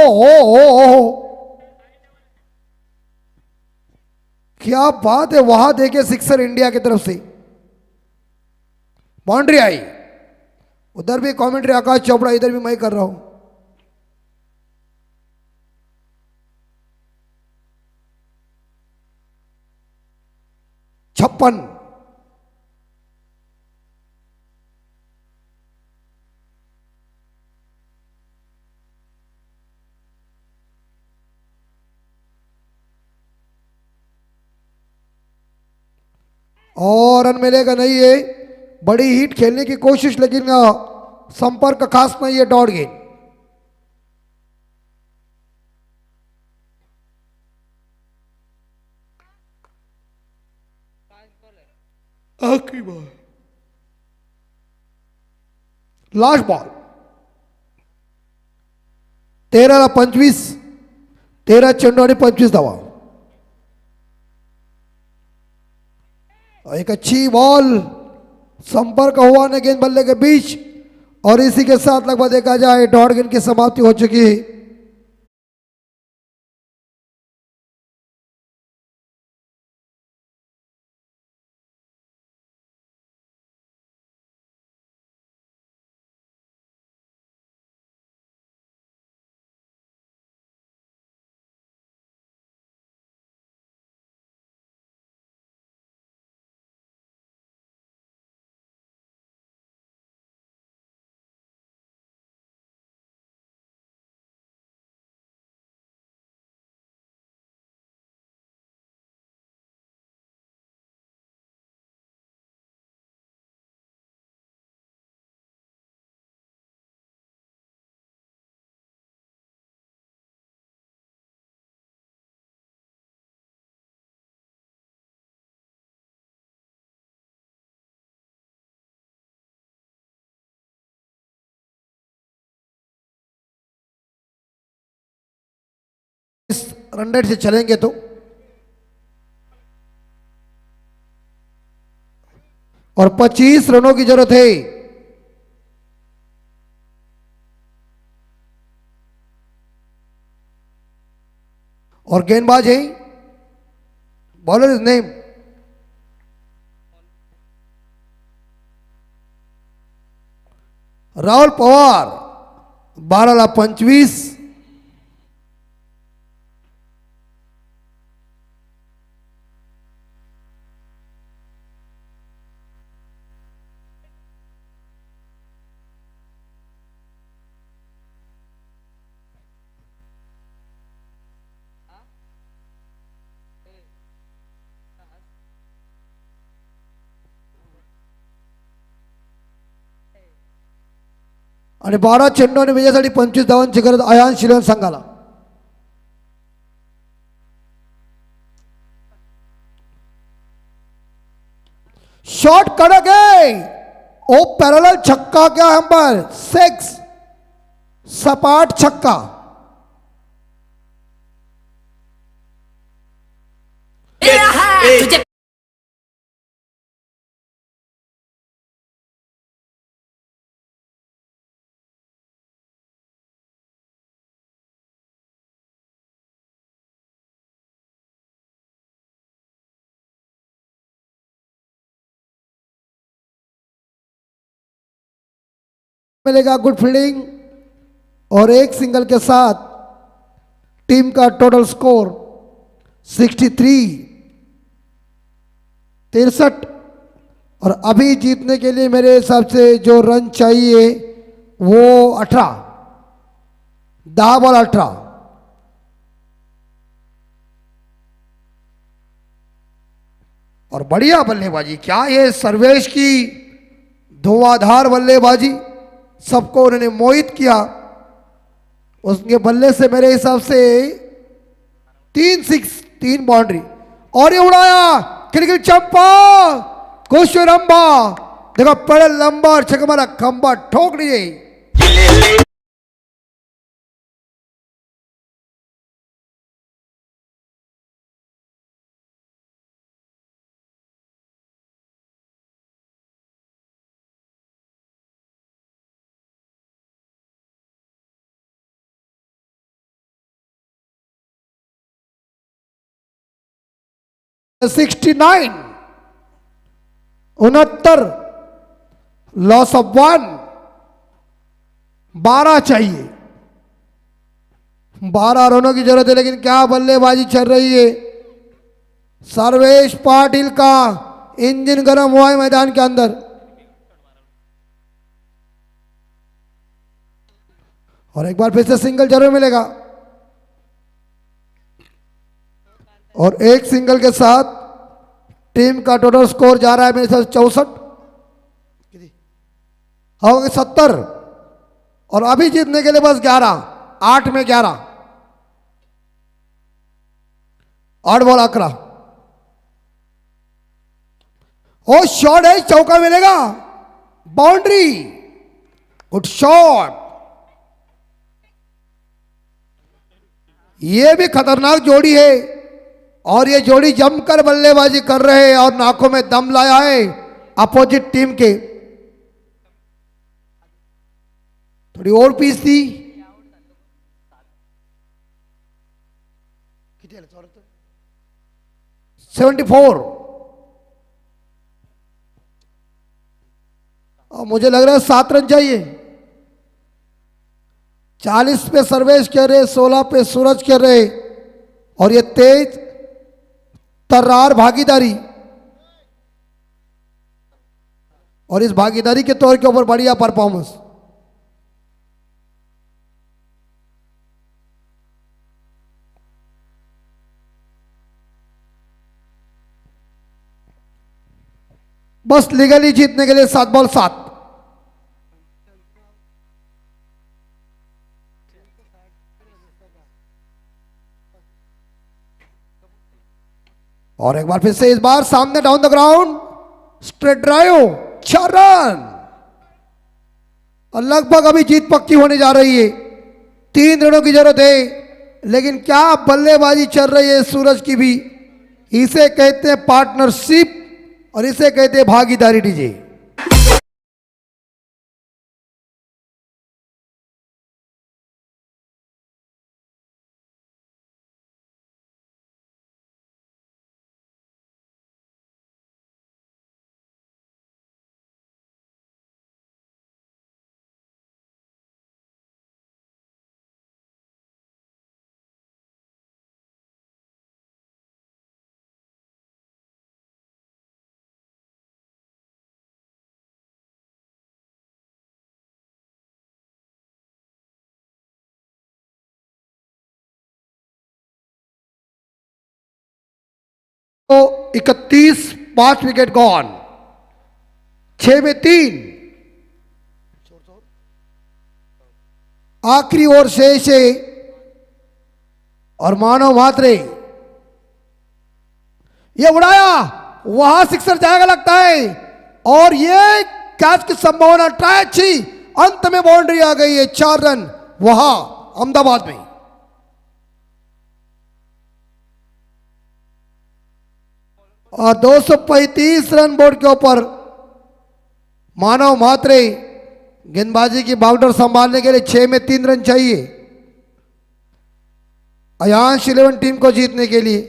[SPEAKER 3] क्या बात है, वहां देखे सिक्सर इंडिया की तरफ से, बाउंड्री आई। उधर भी कमेंट्री आकाश चोपड़ा, इधर भी मैं कर रहा हूं। छप्पन। और रन मिलेगा नहीं है। बड़ी हिट खेलने की कोशिश लेकिन संपर्क खास नहीं है। डॉट गेंद आखिरी बॉल, लास्ट बॉल। 13-25, 13 चेंडू आणि 25 धावा। एक अच्छी बॉल, संपर्क हुआ न गेंद बल्ले के बीच और इसी के साथ लगभग देखा जाए डॉट गेंद की समाप्ति हो चुकी है। रन रेट से चलेंगे तो और 25 रनों की जरूरत है। और गेंदबाज है, bowler is name Rahul Pawar. 12-25। आणि 12 चेंडू आणि विजयासाठी 25 धावांची गरज आयान शिलन संघाला। शॉट कड़क है, ओ पैरेलल छक्का क्या हम पर 6, सपाट छक्का।
[SPEAKER 7] तुझे
[SPEAKER 3] मिलेगा गुड फील्डिंग और एक सिंगल के साथ टीम का टोटल स्कोर 63 और अभी जीतने के लिए मेरे हिसाब से जो रन चाहिए वो 18, 10 बॉल 18। और बढ़िया बल्लेबाजी, क्या ये सर्वेश की धुआंधार बल्लेबाजी, सबको उन्होंने मोहित किया। उसके बल्ले से मेरे हिसाब से 3 6, 3 बाउंड्री और ये उड़ाया खिलखिल चंपा खुश रंबा, देखो पड़े लंबा और छकमारा खंबा ठोक दिए। $69, 69, लॉस ऑफ 1, 12 चाहिए, 12 रनों की जरूरत है। लेकिन क्या बल्लेबाजी चल रही है, सर्वेश पाटिल का इंजन गर्म हुआ है मैदान के अंदर। और एक बार फिर से सिंगल जरूर मिलेगा और एक सिंगल के साथ टीम का टोटल स्कोर जा रहा है मेरे साथ 64 हो गए 70 और अभी जीतने के लिए बस 11, 8 में 11, 8 बॉल 11। ओ शॉट है, चौका मिलेगा, बाउंड्री, गुड शॉट। ये भी खतरनाक जोड़ी है और ये जोड़ी जमकर बल्लेबाजी कर रहे हैं और नाकों में दम लाया है अपोजिट टीम के। थोड़ी और पीस थी, $74 और मुझे लग रहा है 7 रन चाहिए। 40 पे सर्वेश कह रहे, 16 पे सूरज कह रहे और ये तेज तर्रार भागीदारी और इस भागीदारी के तौर के ऊपर बढ़िया परफॉर्मेंस। बस लीगली जीतने के लिए 7 बॉल 7। और एक बार फिर से इस बार सामने down the ground straight drive, 4 run और लगभग अभी जीत पक्की होने जा रही है। 3 रनों की जरूरत है लेकिन क्या बल्लेबाजी चल रही है सूरज की भी। इसे कहते हैं पार्टनरशिप और इसे कहते हैं भागीदारी। डीजे तो 31, 5 विकेट गॉन, 6 में 3। आखिरी ओवर शेष है और मानव मात्रे ये उड़ाया, वहां सिक्सर जाएगा लगता है और ये कैच की संभावना ट्राई अच्छी, अंत में बाउंड्री आ गई है। 4 रन वहां अहमदाबाद में। और 235 रन बोर्ड के ऊपर मानव मात्रे गेंदबाजी की बाउंड्री संभालने के लिए 6 में 3 रन चाहिए अयांश 11 टीम को जीतने के लिए।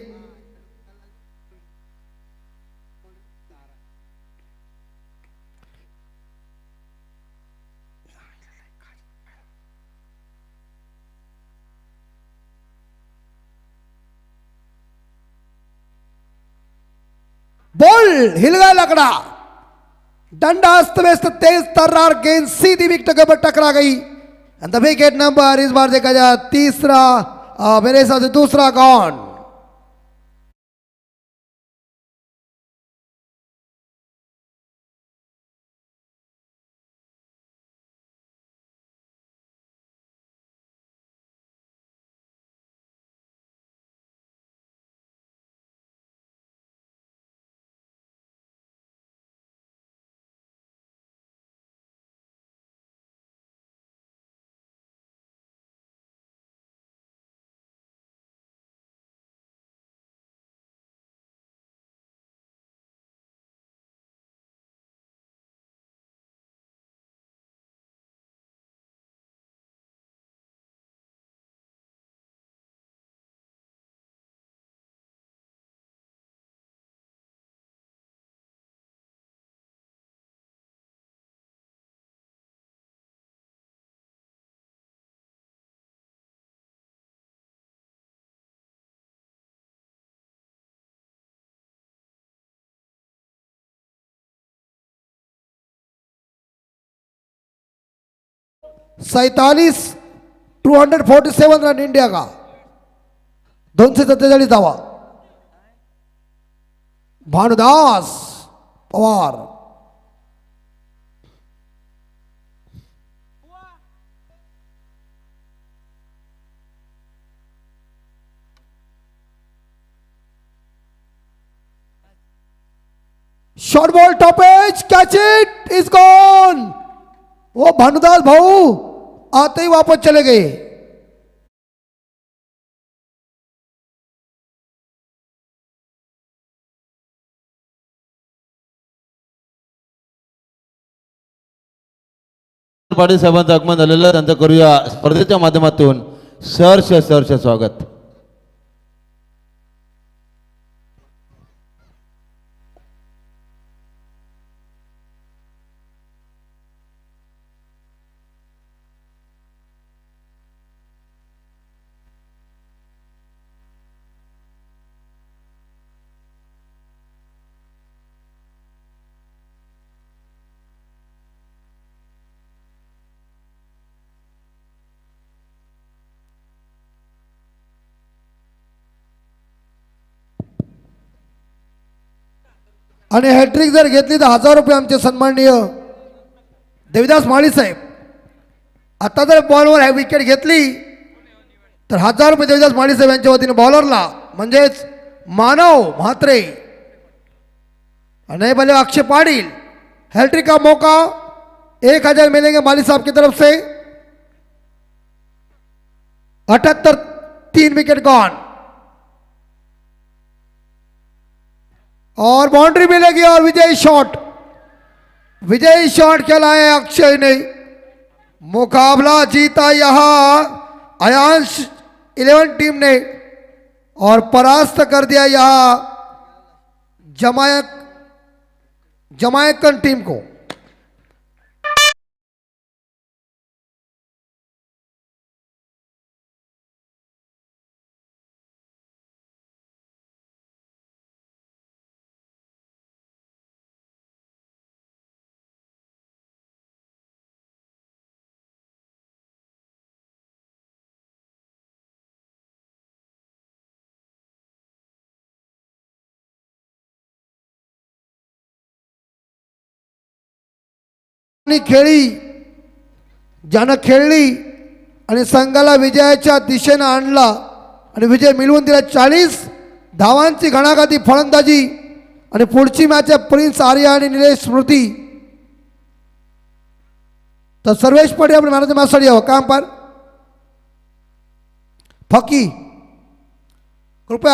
[SPEAKER 3] हिल गया लकड़ा, डंडा अस्त व्यस्त तेज तर्रार गेंद सीधी विकेट के ऊपर टकरा गई। एंड द विकेट नंबर इस बार देखा जाए तीसरा, मेरे हिसाब से दूसरा गॉन। सैतालीस 247 रन इंडिया का, 247 धावा। Bhanudas Pawar short ball top edge, catch it, is gone. वो भानुदास भाऊ आते ही वापस चले गए।
[SPEAKER 1] पाटील साहेबांचं आगमन झालेलं, त्यांचं करूया स्पर्धेच्या माध्यमातून सहर्ष स्वागत।
[SPEAKER 3] आणि हॅट्रिक जर घेतली तर 1000 रुपये आमचे सन्माननीय देविदास माळी साहेब। आता जर बॉलवर विकेट घेतली तर 1000 रुपये देविदास माळी साहेब यांच्या वतीने बॉलरला, म्हणजेच मानव म्हात्रे नए बल्ले अक्षय पाटिल। हैट्रिक का मौका 1000 मिलेंगे माली साहब की तरफ से। 78 3 विकेट गॉन और बाउंड्री मिलेगी और विजयी शॉट खेला है अक्षय ने। मुकाबला जीता यहां अयांश 11 टीम ने और परास्त कर दिया यहां जमायकन टीम को। खेळी ज्यानं खेळली आणि संघाला विजयाच्या दिशेने आणला आणि विजय मिळवून दिला। 40 धावांची घणाघाती फलंदाजी आणि पुढची मॅच आहे प्रिन्स आर्या आणि निलेश स्मृती। तर सर्वेश पडे आपण मॅन ऑफ द मॅच साठी काम पर फकी कृपया